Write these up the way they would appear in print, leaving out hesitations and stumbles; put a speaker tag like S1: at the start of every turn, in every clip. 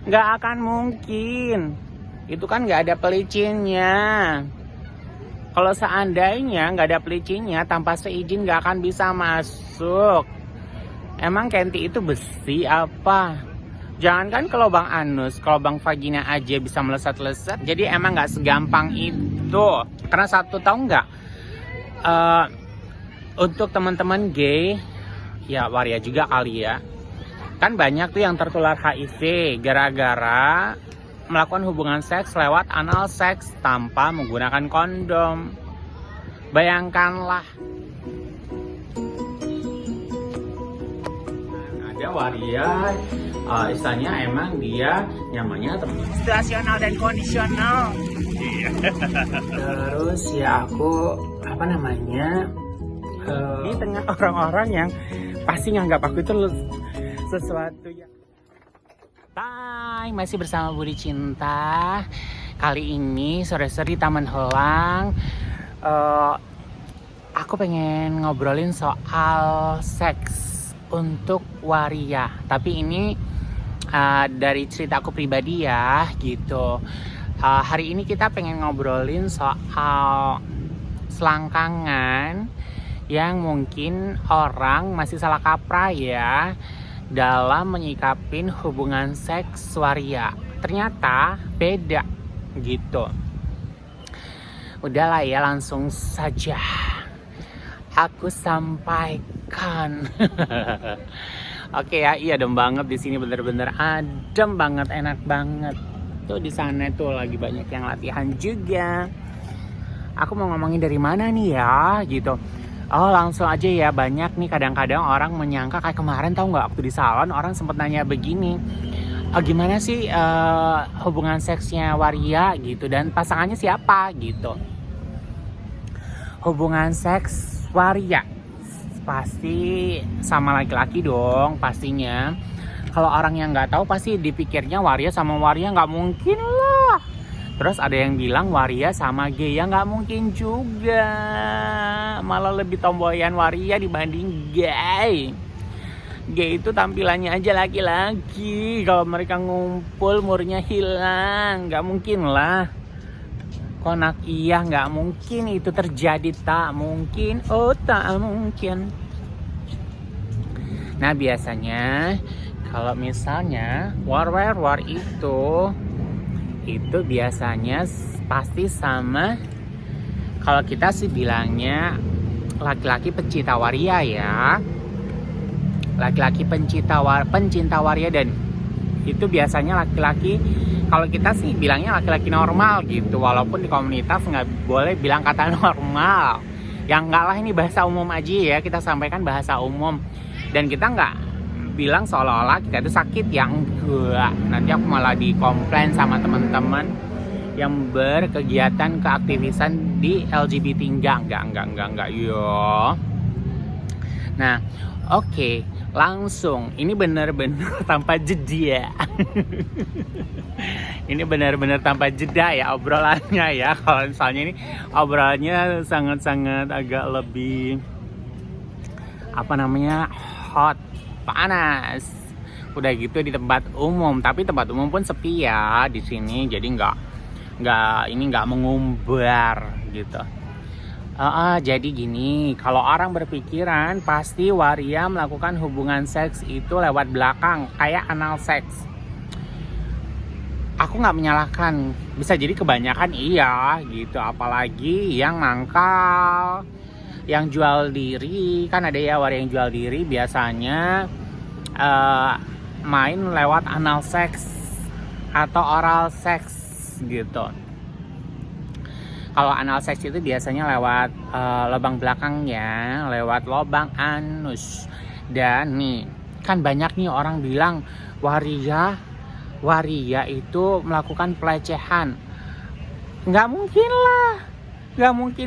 S1: Nggak akan mungkin. Itu kan nggak ada pelicinnya. Kalau seandainya nggak ada pelicinnya, tanpa seizin nggak akan bisa masuk. Emang Kenti itu besi apa? Jangankan ke lubang anus, ke lubang vagina aja bisa melesat-lesat. Jadi emang nggak segampang itu. Karena satu tahu nggak? Untuk teman-teman gay, ya waria juga kali ya. Kan banyak tuh yang tertular HIV gara-gara melakukan hubungan seks lewat anal seks tanpa menggunakan kondom. Bayangkanlah. Ada waria, istilahnya emang dia nyamannya situasional dan kondisional. Terus ya aku di tengah orang-orang yang pasti nganggap aku itu sesuatu ya. Hai, masih bersama Budi Cinta. Kali ini sore-sore di Taman Helang. Aku pengen ngobrolin soal seks untuk waria. Tapi ini dari cerita aku pribadi ya, gitu. Hari ini kita pengen ngobrolin soal selangkangan yang mungkin orang masih salah kaprah ya dalam menyikapin hubungan seks waria. Ternyata beda gitu. Udahlah ya, langsung saja aku sampaikan. Oke ya, iya adem banget di sini, bener-bener adem banget, enak banget. Tuh di sana tuh lagi banyak yang latihan juga. Aku mau ngomongin dari mana nih ya, gitu. Oh langsung aja ya, banyak nih kadang-kadang orang menyangka kayak kemarin tahu nggak waktu di salon orang sempat nanya begini, gimana sih hubungan seksnya waria gitu dan pasangannya siapa gitu. Hubungan seks waria pasti sama laki-laki dong pastinya. Kalau orang yang nggak tahu pasti dipikirnya waria sama waria, nggak mungkin lah. Terus ada yang bilang waria sama gay, ya nggak mungkin juga. Malah lebih tomboyan waria dibanding gay. Gay itu tampilannya aja laki-laki. Kalau mereka ngumpul murnya hilang, nggak mungkin lah. Konak iya, nggak mungkin itu terjadi, tak mungkin. Oh tak mungkin. Nah biasanya kalau misalnya war itu biasanya pasti sama, kalau kita sih bilangnya laki-laki pencinta waria ya, laki-laki pencinta waria. Dan itu biasanya laki-laki, kalau kita sih bilangnya laki-laki normal gitu, walaupun di komunitas nggak boleh bilang kata normal. Yang enggak lah, ini bahasa umum aja ya, kita sampaikan bahasa umum. Dan kita nggak bilang seolah-olah kita itu sakit, ya enggak. Nanti aku malah dikomplain sama teman-teman yang berkegiatan keaktivisan di LGBT. Enggak yo. Nah oke, langsung ini benar-benar tanpa jeda. Ini benar-benar tanpa jeda ya obrolannya ya. Kalau misalnya ini obrolannya sangat-sangat agak lebih hot, panas. Udah gitu di tempat umum, tapi tempat umum pun sepi ya di sini, jadi nggak mengumbar gitu. Jadi gini, kalau orang berpikiran pasti waria melakukan hubungan seks itu lewat belakang, kayak anal seks. Aku nggak menyalahkan, bisa jadi kebanyakan iya gitu, apalagi yang mangkal, yang jual diri. Kan ada ya waria yang jual diri, biasanya main lewat anal seks atau oral seks gitu. Kalau anal seks itu biasanya lewat lubang belakang ya, lewat lubang anus. Dan nih, kan banyak nih orang bilang waria itu melakukan pelecehan. Nggak mungkin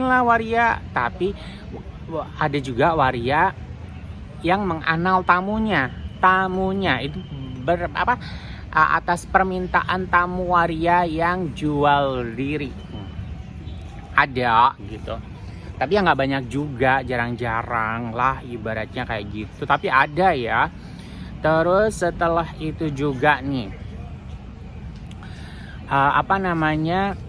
S1: lah waria. Tapi ada juga waria yang menganal tamunya itu atas permintaan tamu waria yang jual diri. Ada gitu, tapi ya nggak banyak juga, jarang-jarang lah ibaratnya kayak gitu, tapi ada ya. Terus setelah itu juga nih, apa namanya,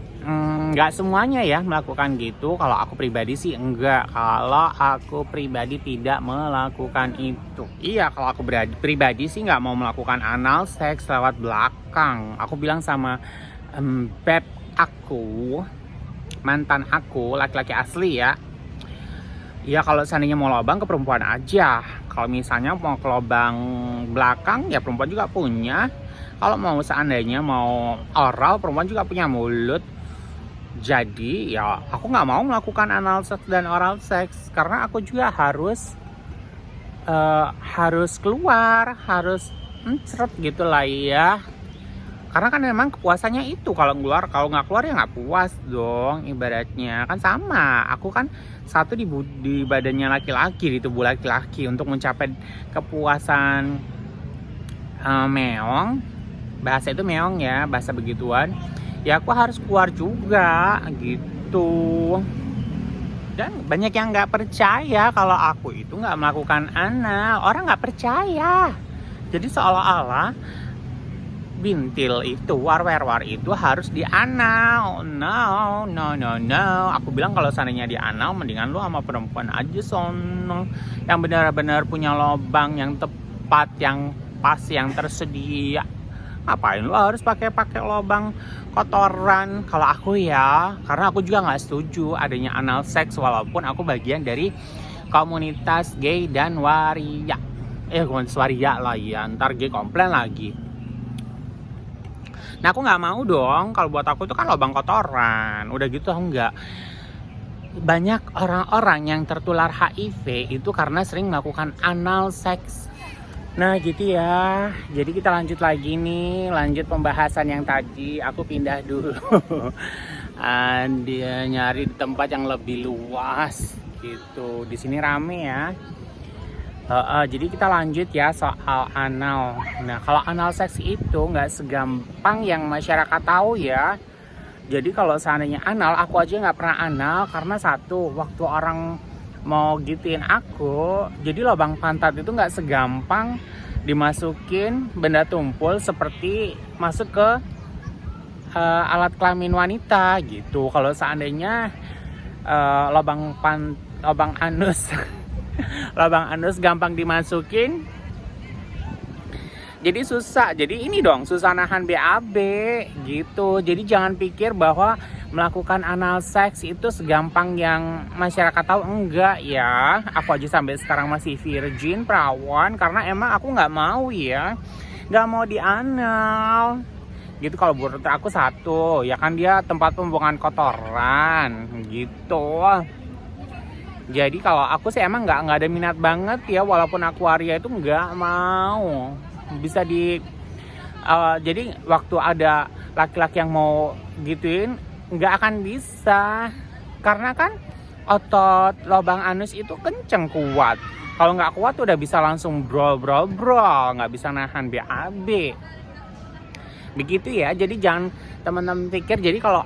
S1: nggak semuanya ya melakukan gitu. Kalau aku pribadi sih enggak. Kalau aku pribadi tidak melakukan itu. Iya, kalau aku pribadi sih nggak mau melakukan anal seks lewat belakang. Aku bilang sama beb aku, mantan aku, laki-laki asli ya. Ya kalau seandainya mau lobang ke perempuan aja. Kalau misalnya mau ke lobang belakang ya perempuan juga punya. Kalau mau seandainya mau oral, perempuan juga punya mulut. Jadi ya aku nggak mau melakukan anal seks dan oral seks karena aku juga harus keluar, harus mencret gitu lah ya. Karena kan memang kepuasannya itu kalau nggak keluar ya nggak puas dong, ibaratnya kan sama. Aku kan satu di badannya laki-laki, di tubuh laki-laki, untuk mencapai kepuasan meong, bahasa itu meong ya, bahasa begituan. Ya aku harus keluar juga gitu. Dan banyak yang nggak percaya kalau aku itu nggak melakukan anal. Orang nggak percaya. Jadi seolah-olah bintil itu, war itu harus di anal. No. Aku bilang kalau seandainya di anal, mendingan lu sama perempuan aja sono, yang benar-benar punya lobang yang tepat, yang pas, yang tersedia. Ngapain lu harus pakai lobang kotoran? Kalau aku ya, karena aku juga nggak setuju adanya anal seks, walaupun aku bagian dari komunitas gay dan waria. Komunitas waria lah ya, ntar gay komplain lagi. Nah aku nggak mau dong, kalau buat aku itu kan lobang kotoran. Udah gitu enggak. Banyak orang-orang yang tertular HIV itu karena sering melakukan anal seks. Nah gitu ya. Jadi kita lanjut lagi nih, lanjut pembahasan yang tadi. Aku pindah dulu. Dia nyari di tempat yang lebih luas gitu. Di sini rame ya. Jadi kita lanjut ya soal anal. Nah kalau anal seks itu nggak segampang yang masyarakat tahu ya. Jadi kalau seandainya anal, aku aja nggak pernah anal karena satu, waktu orang mau gituin aku, jadi lubang pantat itu nggak segampang dimasukin benda tumpul seperti masuk ke alat kelamin wanita gitu. Kalau seandainya lubang anus lubang anus gampang dimasukin, jadi susah. Jadi ini dong, susah nahan BAB gitu. Jadi jangan pikir bahwa melakukan anal seks itu segampang yang masyarakat tahu. Enggak ya. Aku aja sampai sekarang masih virgin, perawan, karena emang aku nggak mau ya, nggak mau di anal gitu. Kalau menurut aku satu, ya kan dia tempat pembuangan kotoran gitu. Jadi kalau aku sih emang nggak ada minat banget ya, walaupun akuaria itu nggak mau. Bisa jadi waktu ada laki-laki yang mau gituin, nggak akan bisa, karena kan otot lubang anus itu kenceng, kuat. Kalau nggak kuat udah bisa langsung brol, nggak bisa nahan BAB. Begitu ya. Jadi jangan teman-teman pikir, jadi kalau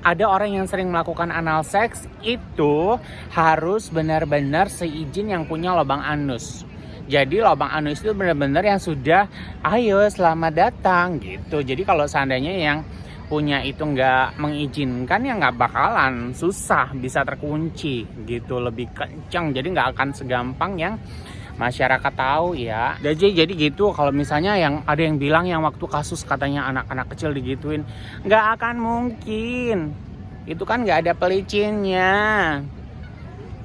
S1: ada orang yang sering melakukan anal seks itu harus benar-benar seizin yang punya lubang anus. Jadi lubang anus itu benar-benar yang sudah, ayo selamat datang gitu. Jadi kalau seandainya yang punya itu nggak mengizinkan, ya nggak bakalan, susah, bisa terkunci gitu, lebih kencang. Jadi nggak akan segampang yang masyarakat tahu ya. Jadi gitu. Kalau misalnya yang ada yang bilang yang waktu kasus katanya anak-anak kecil digituin, nggak akan mungkin. Itu kan nggak ada pelicinnya.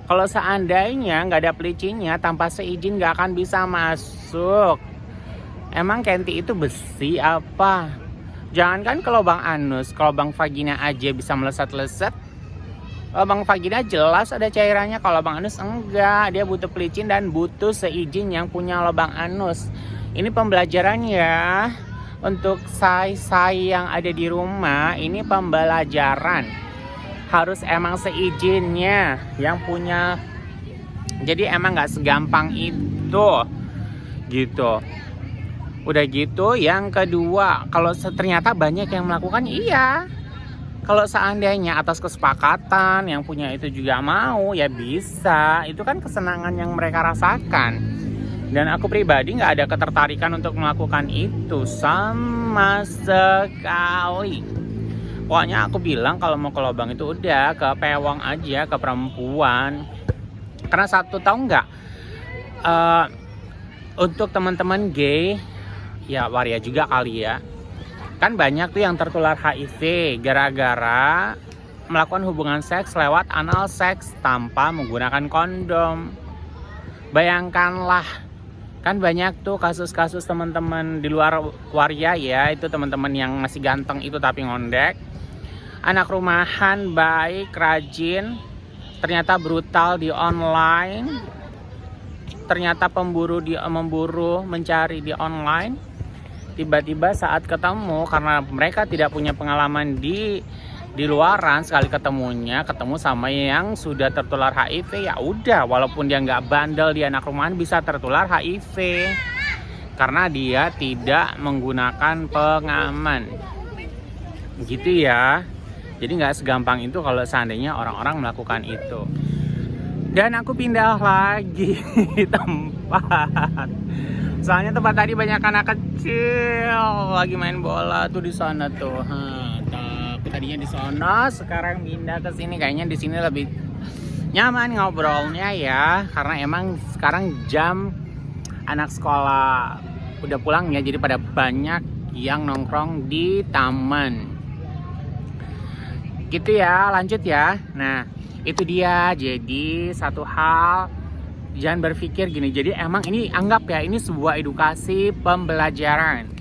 S1: Kalau seandainya nggak ada pelicinnya, tanpa seizin nggak akan bisa masuk. Emang Kenti itu besi apa? Jangankan ke lubang anus, ke lubang vagina aja bisa melesat-lesat. Lubang vagina jelas ada cairannya, kalau lubang anus enggak. Dia butuh pelicin dan butuh seizin yang punya lubang anus. Ini pembelajaran ya. Untuk say yang ada di rumah, ini pembelajaran. Harus emang seizinnya yang punya. Jadi emang gak segampang itu gitu. Udah gitu, yang kedua, kalau ternyata banyak yang melakukan, iya. Kalau seandainya atas kesepakatan yang punya itu juga mau, ya bisa. Itu kan kesenangan yang mereka rasakan. Dan aku pribadi nggak ada ketertarikan untuk melakukan itu sama sekali. Pokoknya aku bilang kalau mau ke lubang itu udah ke pewang aja, ke perempuan. Karena satu, tahu nggak, untuk teman-teman gay, ya waria juga kali ya, kan banyak tuh yang tertular HIV gara-gara melakukan hubungan seks lewat anal seks tanpa menggunakan kondom. Bayangkanlah, kan banyak tuh kasus-kasus teman-teman di luar waria ya, itu teman-teman yang masih ganteng itu tapi ngondek, anak rumahan, baik, rajin, ternyata brutal di online, ternyata memburu, mencari di online. Tiba-tiba saat ketemu, karena mereka tidak punya pengalaman di luaran, sekali ketemu sama yang sudah tertular HIV, ya udah, walaupun dia nggak bandel, dia anak rumahan bisa tertular HIV karena dia tidak menggunakan pengaman. Gitu ya. Jadi nggak segampang itu kalau seandainya orang-orang melakukan itu. Dan aku pindah lagi tempat. Soalnya tempat tadi banyak anak kecil lagi main bola tuh di sana tuh. Tapi tadinya di sana, sekarang pindah ke sini. Kayaknya di sini lebih nyaman ngobrolnya ya, karena emang sekarang jam anak sekolah udah pulang ya, jadi pada banyak yang nongkrong di taman. Gitu ya, lanjut ya. Nah, itu dia. Jadi satu hal, jangan berpikir gini. Jadi emang ini, anggap ya, ini sebuah edukasi pembelajaran.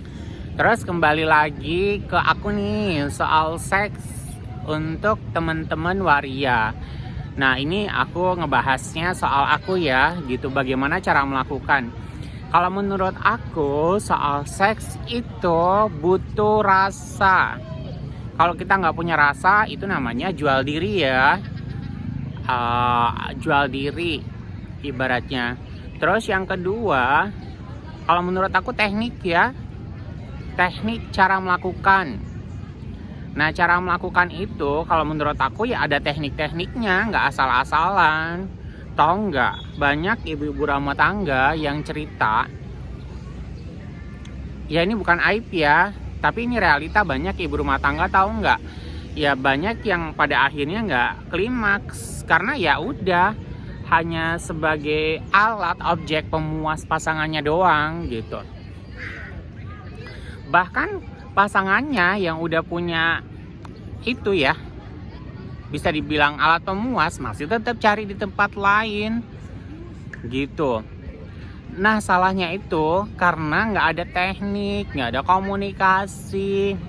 S1: Terus kembali lagi ke aku nih, soal seks untuk teman-teman waria. Nah, ini aku ngebahasnya soal aku ya, gitu, bagaimana cara melakukan. Kalau menurut aku, soal seks itu butuh rasa. Kalau kita nggak punya rasa, itu namanya jual diri ya. Jual diri ibaratnya. Terus yang kedua, kalau menurut aku teknik ya. Teknik cara melakukan. Nah, cara melakukan itu kalau menurut aku ya ada teknik-tekniknya, nggak asal-asalan. Tahu nggak, banyak ibu-ibu rumah tangga yang cerita, ya ini bukan aib ya, tapi ini realita, banyak ibu rumah tangga, tahu nggak, ya banyak yang pada akhirnya nggak klimaks karena ya udah hanya sebagai alat, objek pemuas pasangannya doang gitu. Bahkan pasangannya yang udah punya itu ya, bisa dibilang alat pemuas, masih tetap cari di tempat lain gitu. Nah, salahnya itu karena nggak ada teknik, nggak ada komunikasi,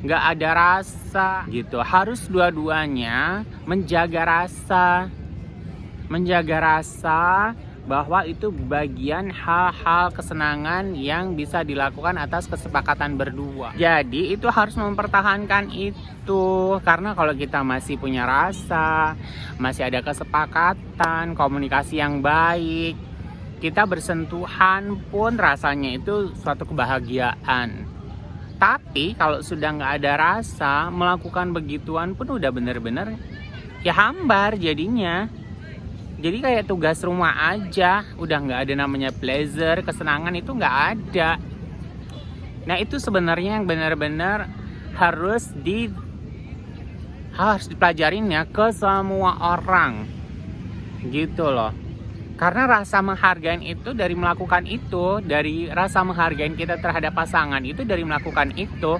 S1: nggak ada rasa gitu. Harus dua-duanya menjaga rasa bahwa itu bagian hal-hal kesenangan yang bisa dilakukan atas kesepakatan berdua. Jadi itu harus mempertahankan itu, karena kalau kita masih punya rasa, masih ada kesepakatan, komunikasi yang baik, kita bersentuhan pun rasanya itu suatu kebahagiaan. Tapi kalau sudah nggak ada rasa, melakukan begituan pun udah bener-bener ya hambar jadinya. Jadi kayak tugas rumah aja, udah nggak ada namanya pleasure, kesenangan itu nggak ada. Nah, itu sebenarnya yang benar-benar harus dipelajarin ya ke semua orang gitu loh. Karena rasa menghargain itu dari melakukan itu, dari rasa menghargain kita terhadap pasangan itu dari melakukan itu.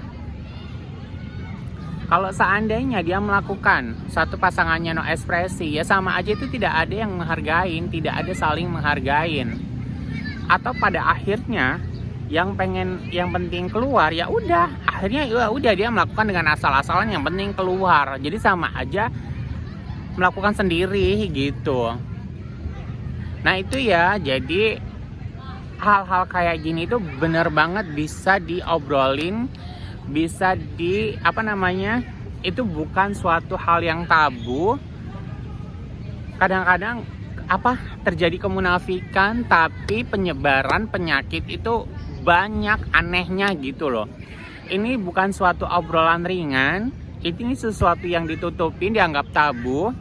S1: Kalau seandainya dia melakukan satu pasangannya no ekspresi, ya sama aja itu tidak ada yang menghargain, tidak ada saling menghargain. Atau pada akhirnya yang penting keluar, ya udah, akhirnya ya udah dia melakukan dengan asal-asalan, yang penting keluar. Jadi sama aja melakukan sendiri gitu. Nah itu ya, jadi hal-hal kayak gini itu bener banget bisa diobrolin, bisa itu bukan suatu hal yang tabu. Kadang-kadang terjadi kemunafikan, tapi penyebaran penyakit itu banyak anehnya gitu loh. Ini bukan suatu obrolan ringan, ini sesuatu yang ditutupin, dianggap tabu.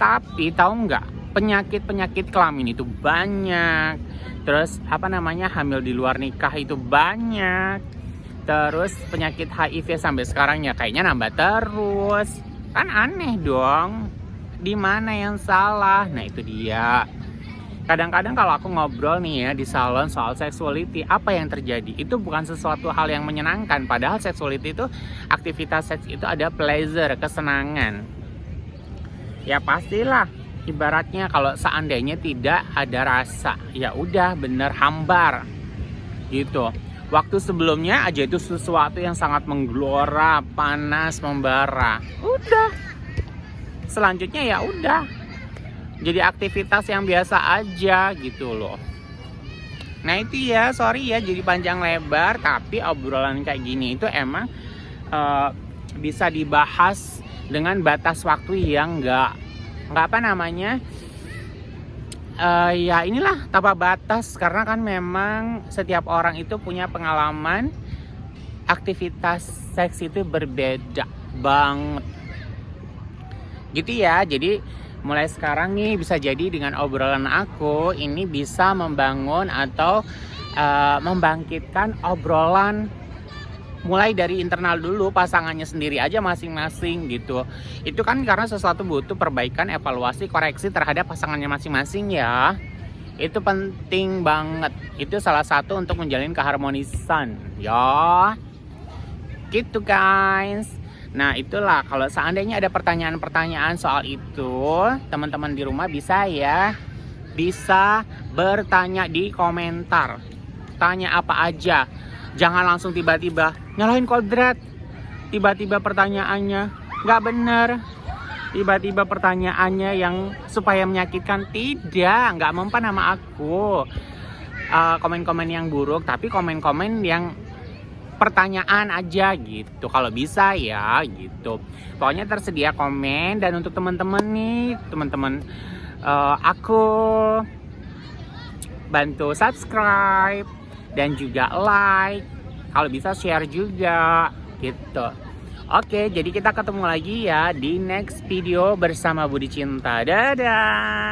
S1: Tapi tahu nggak, penyakit kelamin itu banyak, terus hamil di luar nikah itu banyak, terus penyakit HIV sampai sekarang ya kayaknya nambah terus. Kan aneh dong, di mana yang salah? Nah itu dia. Kadang-kadang kalau aku ngobrol nih ya di salon soal sexuality, apa yang terjadi? Itu bukan sesuatu hal yang menyenangkan. Padahal sexuality itu, aktivitas seks itu ada pleasure, kesenangan. Ya pastilah, ibaratnya kalau seandainya tidak ada rasa, ya udah bener hambar gitu. Waktu sebelumnya aja itu sesuatu yang sangat menggelora, panas, membara. Udah. Selanjutnya ya udah. Jadi aktivitas yang biasa aja gitu loh. Nah itu ya, sorry ya jadi panjang lebar, tapi obrolan kayak gini itu emang bisa dibahas dengan batas waktu yang nggak ya inilah tanpa batas, karena kan memang setiap orang itu punya pengalaman aktivitas seks itu berbeda banget gitu ya. Jadi mulai sekarang nih bisa jadi dengan obrolan aku ini bisa membangun atau membangkitkan obrolan mulai dari internal dulu, pasangannya sendiri aja masing-masing gitu. Itu kan karena sesuatu butuh perbaikan, evaluasi, koreksi terhadap pasangannya masing-masing ya. Itu penting banget. Itu salah satu untuk menjalin keharmonisan ya. Gitu guys. Nah itulah, kalau seandainya ada pertanyaan-pertanyaan soal itu, teman-teman di rumah bisa bertanya di komentar. Tanya apa aja, jangan langsung tiba-tiba nyalahin kodrat. Tiba-tiba pertanyaannya nggak bener, tiba-tiba pertanyaannya yang supaya menyakitkan. Tidak, nggak mempan sama aku komen-komen yang buruk, tapi komen-komen yang pertanyaan aja gitu, kalau bisa ya gitu. Pokoknya tersedia komen. Dan untuk teman-teman nih, aku bantu subscribe dan juga like, kalau bisa share juga gitu. Oke, jadi kita ketemu lagi ya di next video bersama Budi Cinta. Dadah.